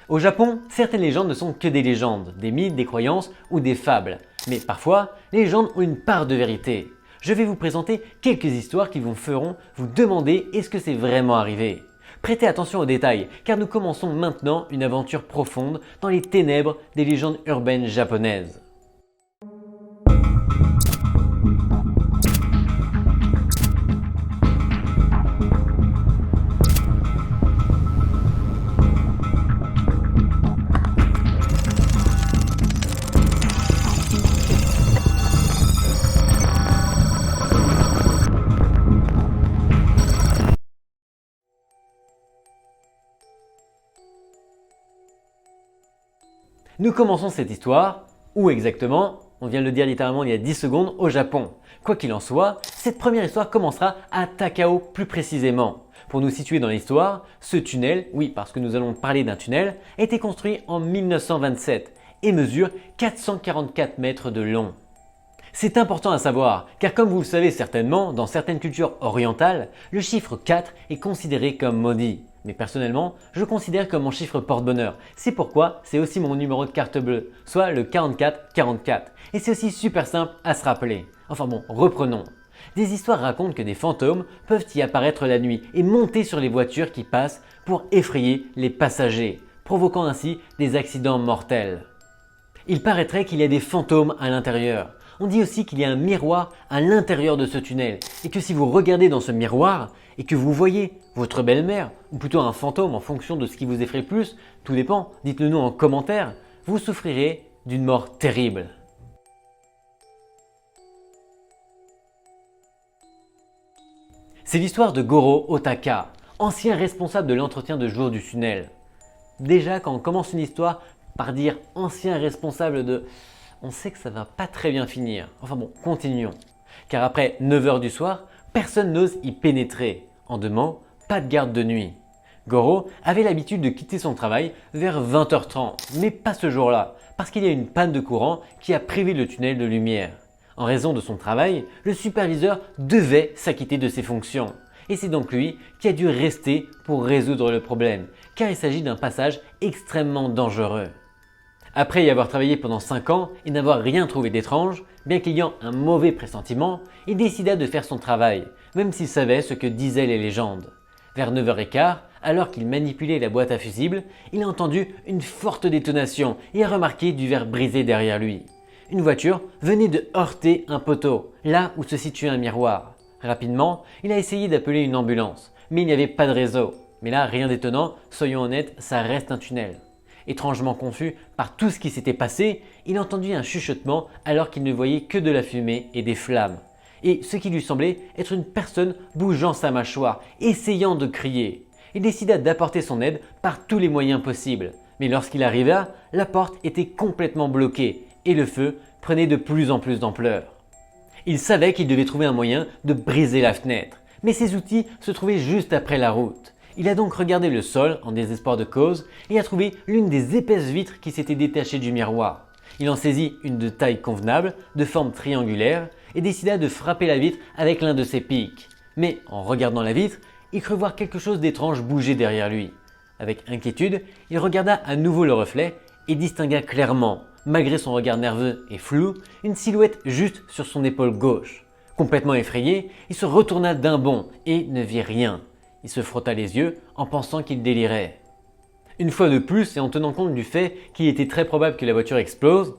Au Japon, certaines légendes ne sont que des légendes, des mythes, des croyances ou des fables. Mais parfois, les légendes ont une part de vérité. Je vais vous présenter quelques histoires qui vous feront vous demander est-ce que c'est vraiment arrivé. Prêtez attention aux détails, car nous commençons maintenant une aventure profonde dans les ténèbres des légendes urbaines japonaises. Nous commençons cette histoire, où exactement? On vient de le dire littéralement il y a 10 secondes, au Japon. Quoi qu'il en soit, cette première histoire commencera à Takao plus précisément. Pour nous situer dans l'histoire, ce tunnel, oui parce que nous allons parler d'un tunnel, a été construit en 1927 et mesure 444 mètres de long. C'est important à savoir, car comme vous le savez certainement, dans certaines cultures orientales, le chiffre 4 est considéré comme maudit. Mais personnellement, je le considère comme mon chiffre porte-bonheur. C'est pourquoi c'est aussi mon numéro de carte bleue, soit le 4444. Et c'est aussi super simple à se rappeler. Enfin bon, reprenons. Des histoires racontent que des fantômes peuvent y apparaître la nuit et monter sur les voitures qui passent pour effrayer les passagers, provoquant ainsi des accidents mortels. Il paraîtrait qu'il y a des fantômes à l'intérieur. On dit aussi qu'il y a un miroir à l'intérieur de ce tunnel et que si vous regardez dans ce miroir et que vous voyez votre belle-mère, ou plutôt un fantôme en fonction de ce qui vous effraie le plus, tout dépend, dites-le nous en commentaire, vous souffrirez d'une mort terrible. C'est l'histoire de Goro Otaka, ancien responsable de l'entretien de jour du tunnel. Déjà quand on commence une histoire par dire ancien responsable de... on sait que ça va pas très bien finir. Enfin bon, continuons. Car après 9 h du soir, personne n'ose y pénétrer. En demain, pas de garde de nuit. Goro avait l'habitude de quitter son travail vers 20 h 30, mais pas ce jour-là, parce qu'il y a une panne de courant qui a privé le tunnel de lumière. En raison de son travail, le superviseur devait s'acquitter de ses fonctions. Et c'est donc lui qui a dû rester pour résoudre le problème, car il s'agit d'un passage extrêmement dangereux. Après y avoir travaillé pendant 5 ans et n'avoir rien trouvé d'étrange, bien qu'ayant un mauvais pressentiment, il décida de faire son travail, même s'il savait ce que disaient les légendes. Vers 9 h 15, alors qu'il manipulait la boîte à fusibles, il a entendu une forte détonation et a remarqué du verre brisé derrière lui. Une voiture venait de heurter un poteau, là où se situait un miroir. Rapidement, il a essayé d'appeler une ambulance, mais il n'y avait pas de réseau. Mais là, rien d'étonnant, soyons honnêtes, ça reste un tunnel. Étrangement confus par tout ce qui s'était passé, il entendit un chuchotement alors qu'il ne voyait que de la fumée et des flammes. Et ce qui lui semblait être une personne bougeant sa mâchoire, essayant de crier. Il décida d'apporter son aide par tous les moyens possibles. Mais lorsqu'il arriva, la porte était complètement bloquée et le feu prenait de plus en plus d'ampleur. Il savait qu'il devait trouver un moyen de briser la fenêtre, mais ses outils se trouvaient juste après la route. Il a donc regardé le sol en désespoir de cause et a trouvé l'une des épaisses vitres qui s'était détachée du miroir. Il en saisit une de taille convenable, de forme triangulaire et décida de frapper la vitre avec l'un de ses pics. Mais en regardant la vitre, il crut voir quelque chose d'étrange bouger derrière lui. Avec inquiétude, il regarda à nouveau le reflet et distingua clairement, malgré son regard nerveux et flou, une silhouette juste sur son épaule gauche. Complètement effrayé, il se retourna d'un bond et ne vit rien. Il se frotta les yeux en pensant qu'il délirait. Une fois de plus et en tenant compte du fait qu'il était très probable que la voiture explose,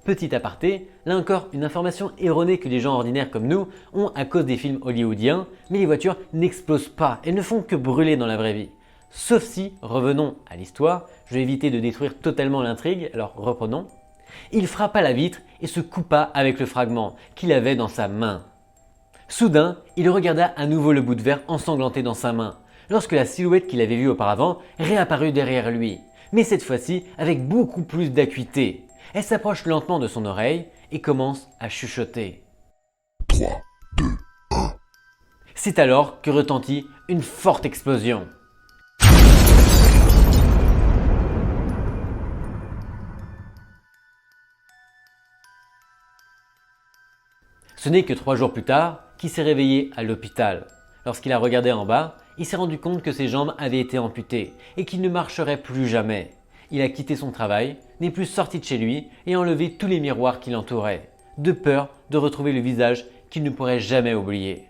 petit aparté, là encore une information erronée que les gens ordinaires comme nous ont à cause des films hollywoodiens, mais les voitures n'explosent pas, elles ne font que brûler dans la vraie vie. Sauf si, revenons à l'histoire, je vais éviter de détruire totalement l'intrigue, alors reprenons. Il frappa la vitre et se coupa avec le fragment qu'il avait dans sa main. Soudain, il regarda à nouveau le bout de verre ensanglanté dans sa main, lorsque la silhouette qu'il avait vue auparavant réapparut derrière lui, mais cette fois-ci avec beaucoup plus d'acuité. Elle s'approche lentement de son oreille et commence à chuchoter. 3, 2, 1. C'est alors que retentit une forte explosion. Ce n'est que 3 jours plus tard qu'il s'est réveillé à l'hôpital. Lorsqu'il a regardé en bas, il s'est rendu compte que ses jambes avaient été amputées et qu'il ne marcherait plus jamais. Il a quitté son travail, n'est plus sorti de chez lui et a enlevé tous les miroirs qui l'entouraient, de peur de retrouver le visage qu'il ne pourrait jamais oublier.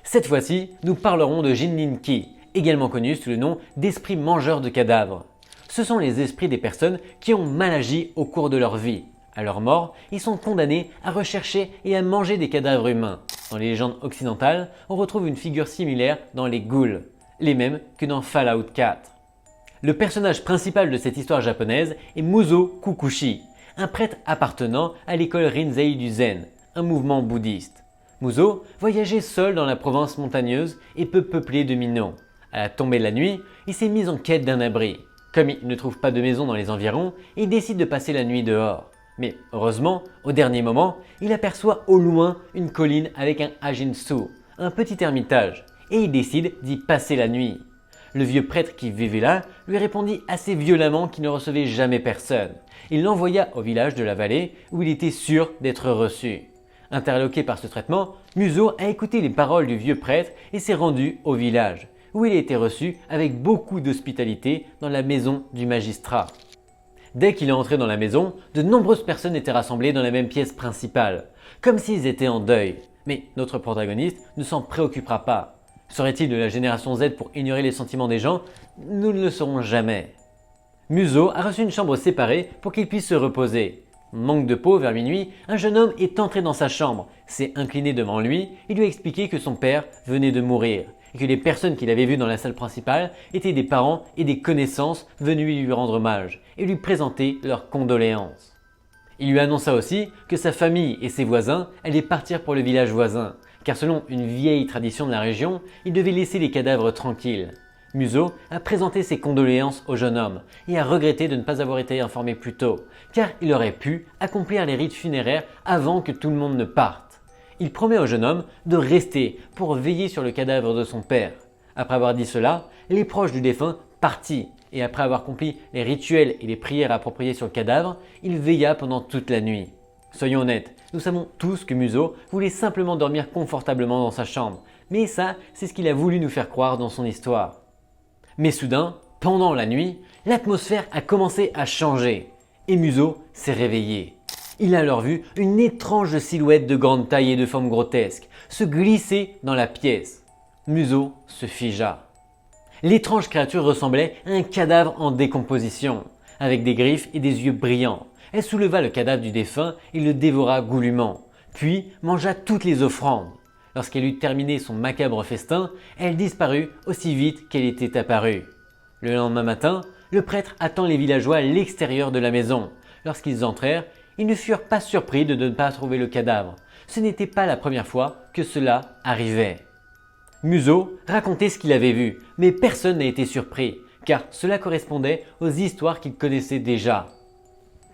Cette fois-ci, nous parlerons de Jinninki, également connu sous le nom d'esprit mangeur de cadavres. Ce sont les esprits des personnes qui ont mal agi au cours de leur vie. À leur mort, ils sont condamnés à rechercher et à manger des cadavres humains. Dans les légendes occidentales, on retrouve une figure similaire dans les ghouls, les mêmes que dans Fallout 4. Le personnage principal de cette histoire japonaise est Muzo Kukushi, un prêtre appartenant à l'école Rinzai du Zen, un mouvement bouddhiste. Muzo voyageait seul dans la province montagneuse et peu peuplée de minot. À la tombée de la nuit, il s'est mis en quête d'un abri. Comme il ne trouve pas de maison dans les environs, il décide de passer la nuit dehors. Mais heureusement, au dernier moment, il aperçoit au loin une colline avec un Ajinsu, un petit ermitage, et il décide d'y passer la nuit. Le vieux prêtre qui vivait là lui répondit assez violemment qu'il ne recevait jamais personne. Il l'envoya au village de la vallée où il était sûr d'être reçu. Interloqué par ce traitement, Muzo a écouté les paroles du vieux prêtre et s'est rendu au village, où il a été reçu avec beaucoup d'hospitalité dans la maison du magistrat. Dès qu'il est entré dans la maison, de nombreuses personnes étaient rassemblées dans la même pièce principale, comme s'ils étaient en deuil. Mais notre protagoniste ne s'en préoccupera pas. Serait-il de la génération Z pour ignorer les sentiments des gens? Nous ne le saurons jamais. Muzo a reçu une chambre séparée pour qu'il puisse se reposer. Manque de peau, vers minuit, un jeune homme est entré dans sa chambre, s'est incliné devant lui et lui a expliqué que son père venait de mourir et que les personnes qu'il avait vues dans la salle principale étaient des parents et des connaissances venus lui rendre hommage et lui présenter leurs condoléances. Il lui annonça aussi que sa famille et ses voisins allaient partir pour le village voisin, car selon une vieille tradition de la région, il devait laisser les cadavres tranquilles. Muzo a présenté ses condoléances au jeune homme et a regretté de ne pas avoir été informé plus tôt, car il aurait pu accomplir les rites funéraires avant que tout le monde ne parte. Il promet au jeune homme de rester pour veiller sur le cadavre de son père. Après avoir dit cela, les proches du défunt partirent et après avoir accompli les rituels et les prières appropriées sur le cadavre, il veilla pendant toute la nuit. Soyons honnêtes, nous savons tous que Muzo voulait simplement dormir confortablement dans sa chambre, mais ça, c'est ce qu'il a voulu nous faire croire dans son histoire. Mais soudain, pendant la nuit, l'atmosphère a commencé à changer et Muzo s'est réveillé. Il a alors vu une étrange silhouette de grande taille et de forme grotesque se glisser dans la pièce. Muzo se figea. L'étrange créature ressemblait à un cadavre en décomposition, avec des griffes et des yeux brillants. Elle souleva le cadavre du défunt et le dévora goulûment, puis mangea toutes les offrandes. Lorsqu'elle eut terminé son macabre festin, elle disparut aussi vite qu'elle était apparue. Le lendemain matin, le prêtre attend les villageois à l'extérieur de la maison. Lorsqu'ils entrèrent, ils ne furent pas surpris de ne pas trouver le cadavre. Ce n'était pas la première fois que cela arrivait. Muzo racontait ce qu'il avait vu, mais personne n'a été surpris, car cela correspondait aux histoires qu'il connaissait déjà.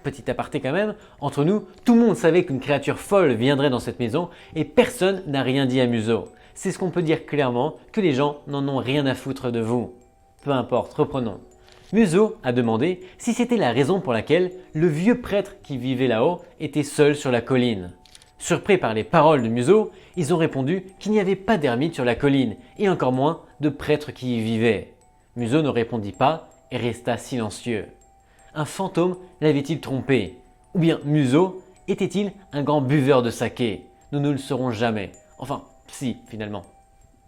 Petit aparté quand même, entre nous, tout le monde savait qu'une créature folle viendrait dans cette maison et personne n'a rien dit à Muzo. C'est ce qu'on peut dire clairement, que les gens n'en ont rien à foutre de vous. Peu importe, reprenons. Muzo a demandé si c'était la raison pour laquelle le vieux prêtre qui vivait là-haut était seul sur la colline. Surpris par les paroles de Muzo, ils ont répondu qu'il n'y avait pas d'ermite sur la colline et encore moins de prêtre qui y vivait. Muzo ne répondit pas et resta silencieux. Un fantôme l'avait-il trompé? Ou bien Muzo était-il un grand buveur de saké? Nous ne le saurons jamais. Enfin, si, finalement.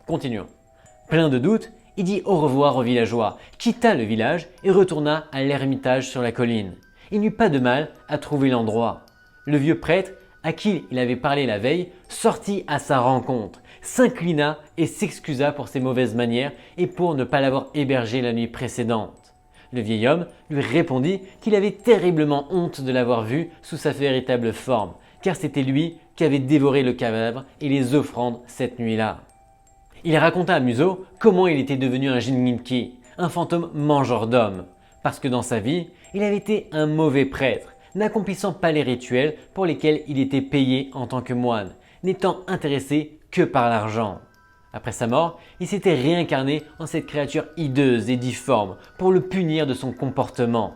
Continuons. Plein de doutes, il dit au revoir aux villageois, quitta le village et retourna à l'ermitage sur la colline. Il n'eut pas de mal à trouver l'endroit. Le vieux prêtre, à qui il avait parlé la veille, sortit à sa rencontre, s'inclina et s'excusa pour ses mauvaises manières et pour ne pas l'avoir hébergé la nuit précédente. Le vieil homme lui répondit qu'il avait terriblement honte de l'avoir vu sous sa véritable forme, car c'était lui qui avait dévoré le cadavre et les offrandes cette nuit-là. Il raconta à Muzo comment il était devenu un Jinninki, un fantôme mangeur d'hommes, parce que dans sa vie, il avait été un mauvais prêtre, n'accomplissant pas les rituels pour lesquels il était payé en tant que moine, n'étant intéressé que par l'argent. Après sa mort, il s'était réincarné en cette créature hideuse et difforme pour le punir de son comportement.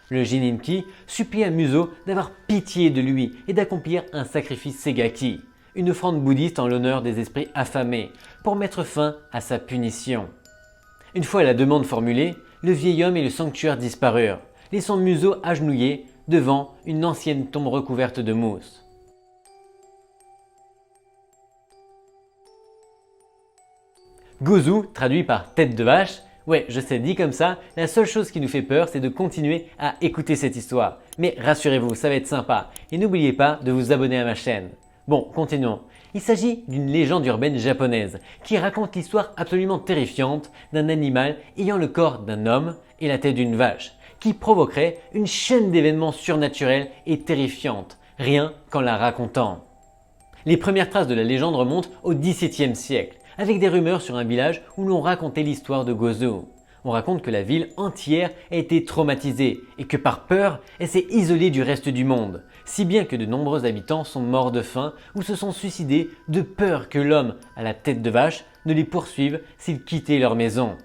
Le Jinninki supplia Muzo d'avoir pitié de lui et d'accomplir un sacrifice Segaki, une offrande bouddhiste en l'honneur des esprits affamés, pour mettre fin à sa punition. Une fois la demande formulée, le vieil homme et le sanctuaire disparurent, laissant Musō agenouillé devant une ancienne tombe recouverte de mousse. Gozu, traduit par tête de vache, ouais, je sais, dit comme ça, la seule chose qui nous fait peur, c'est de continuer à écouter cette histoire. Mais rassurez-vous, ça va être sympa. Et n'oubliez pas de vous abonner à ma chaîne. Bon, continuons. Il s'agit d'une légende urbaine japonaise qui raconte l'histoire absolument terrifiante d'un animal ayant le corps d'un homme et la tête d'une vache, qui provoquerait une chaîne d'événements surnaturels et terrifiantes, rien qu'en la racontant. Les premières traces de la légende remontent au XVIIe siècle, avec des rumeurs sur un village où l'on racontait l'histoire de Gozu. On raconte que la ville entière a été traumatisée et que par peur, elle s'est isolée du reste du monde, si bien que de nombreux habitants sont morts de faim ou se sont suicidés de peur que l'homme à la tête de vache ne les poursuive s'ils quittaient leur maison.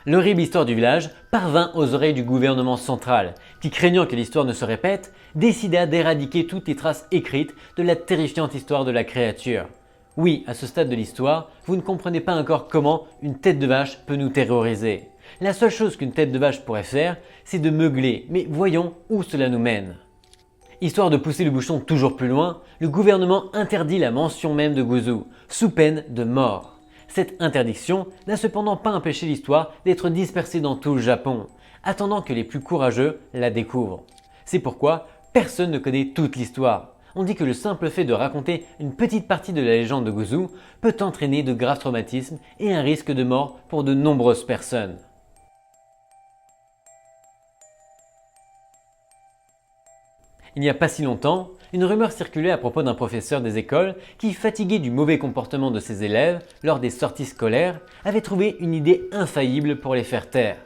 L'horrible histoire du village parvint aux oreilles du gouvernement central, qui, craignant que l'histoire ne se répète, décida d'éradiquer toutes les traces écrites de la terrifiante histoire de la créature. Oui, à ce stade de l'histoire, vous ne comprenez pas encore comment une tête de vache peut nous terroriser. La seule chose qu'une tête de vache pourrait faire, c'est de meugler, mais voyons où cela nous mène. Histoire de pousser le bouchon toujours plus loin, le gouvernement interdit la mention même de Gozu, sous peine de mort. Cette interdiction n'a cependant pas empêché l'histoire d'être dispersée dans tout le Japon, attendant que les plus courageux la découvrent. C'est pourquoi personne ne connaît toute l'histoire. On dit que le simple fait de raconter une petite partie de la légende de Gozu peut entraîner de graves traumatismes et un risque de mort pour de nombreuses personnes. Il n'y a pas si longtemps, une rumeur circulait à propos d'un professeur des écoles qui, fatigué du mauvais comportement de ses élèves lors des sorties scolaires, avait trouvé une idée infaillible pour les faire taire.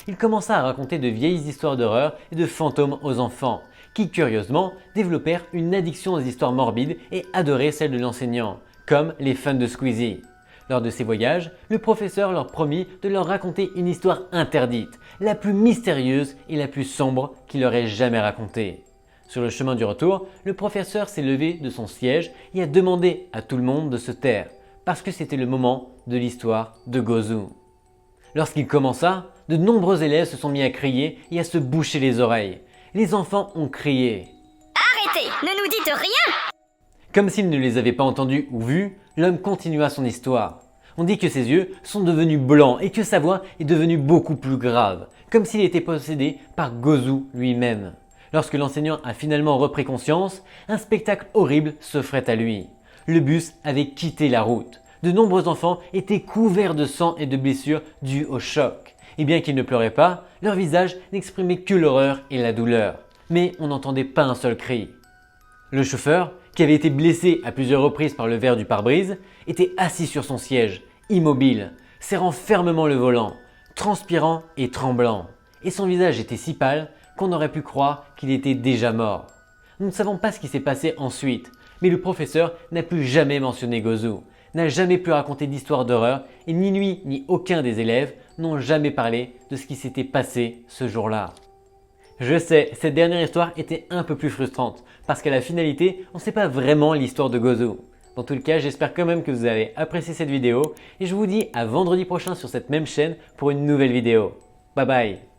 Il commença à raconter de vieilles histoires d'horreur et de fantômes aux enfants, qui curieusement développèrent une addiction aux histoires morbides et adoraient celles de l'enseignant, comme les fans de Squeezie. Lors de ces voyages, le professeur leur promit de leur raconter une histoire interdite, la plus mystérieuse et la plus sombre qu'il leur ait jamais racontée. Sur le chemin du retour, le professeur s'est levé de son siège et a demandé à tout le monde de se taire, parce que c'était le moment de l'histoire de Gozu. Lorsqu'il commença, de nombreux élèves se sont mis à crier et à se boucher les oreilles. Les enfants ont crié « Arrêtez, ne nous dites rien !» Comme s'il ne les avait pas entendus ou vus, l'homme continua son histoire. On dit que ses yeux sont devenus blancs et que sa voix est devenue beaucoup plus grave, comme s'il était possédé par Gozu lui-même. Lorsque l'enseignant a finalement repris conscience, un spectacle horrible s'offrait à lui. Le bus avait quitté la route. De nombreux enfants étaient couverts de sang et de blessures dues au choc. Et bien qu'ils ne pleuraient pas, leur visage n'exprimait que l'horreur et la douleur. Mais on n'entendait pas un seul cri. Le chauffeur, qui avait été blessé à plusieurs reprises par le verre du pare-brise, était assis sur son siège, immobile, serrant fermement le volant, transpirant et tremblant. Et son visage était si pâle qu'on aurait pu croire qu'il était déjà mort. Nous ne savons pas ce qui s'est passé ensuite, mais le professeur n'a plus jamais mentionné Gozu, n'a jamais pu raconter d'histoire d'horreur et ni lui ni aucun des élèves n'ont jamais parlé de ce qui s'était passé ce jour-là. Je sais, cette dernière histoire était un peu plus frustrante parce qu'à la finalité, on ne sait pas vraiment l'histoire de Gozu. Dans tout le cas, j'espère quand même que vous avez apprécié cette vidéo et je vous dis à vendredi prochain sur cette même chaîne pour une nouvelle vidéo. Bye bye!